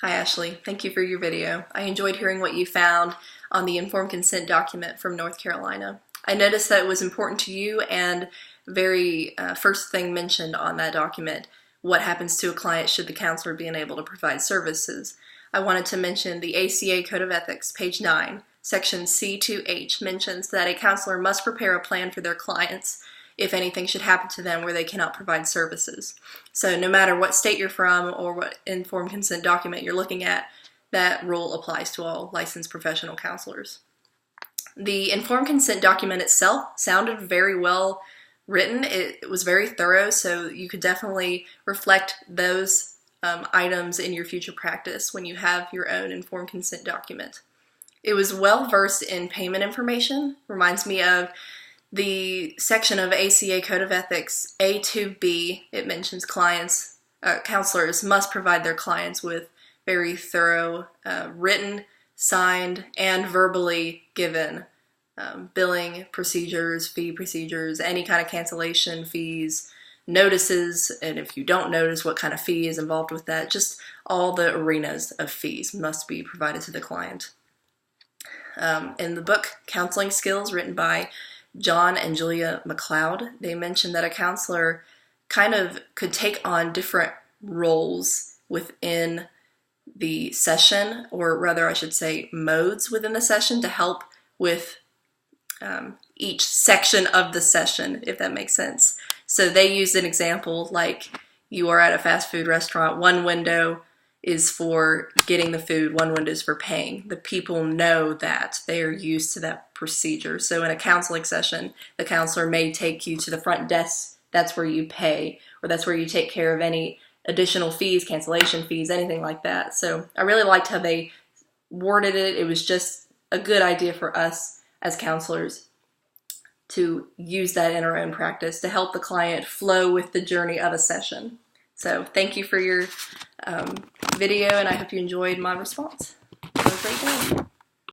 Hi Ashley, thank you for your video. I enjoyed hearing what you found on the informed consent document from North Carolina. I noticed that it was important to you and very first thing mentioned on that document, what happens to a client should the counselor be unable to provide services. I wanted to mention the ACA Code of Ethics, page 9, section C2H mentions that a counselor must prepare a plan for their clients if anything should happen to them where they cannot provide services. So no matter what state you're from or what informed consent document you're looking at, that rule applies to all licensed professional counselors. The informed consent document itself sounded very well written. It was very thorough, so you could definitely reflect those items in your future practice when you have your own informed consent document. It was well versed in payment information. Reminds me of the section of ACA Code of Ethics A2B. It mentions counselors must provide their clients with very thorough written, signed, and verbally given billing procedures, fee procedures, any kind of cancellation fees, notices, and if you don't notice, what kind of fee is involved with that. Just all the arenas of fees must be provided to the client. In the book Counseling Skills, written by John and Julia McLeod, they mentioned that a counselor kind of could take on different roles within the session, or rather I should say modes within the session, to help with each section of the session, if that makes sense. So they used an example like you are at a fast food restaurant. One window is for getting the food, one window is for paying. The people know that. They are used to that procedure. So in a counseling session, the counselor may take you to the front desk. That's where you pay, or that's where you take care of any additional fees, cancellation fees, anything like that. So I really liked how they worded it. It was just a good idea for us as counselors to use that in our own practice to help the client flow with the journey of a session. So thank you for your video, and I hope you enjoyed my response. Have a great day.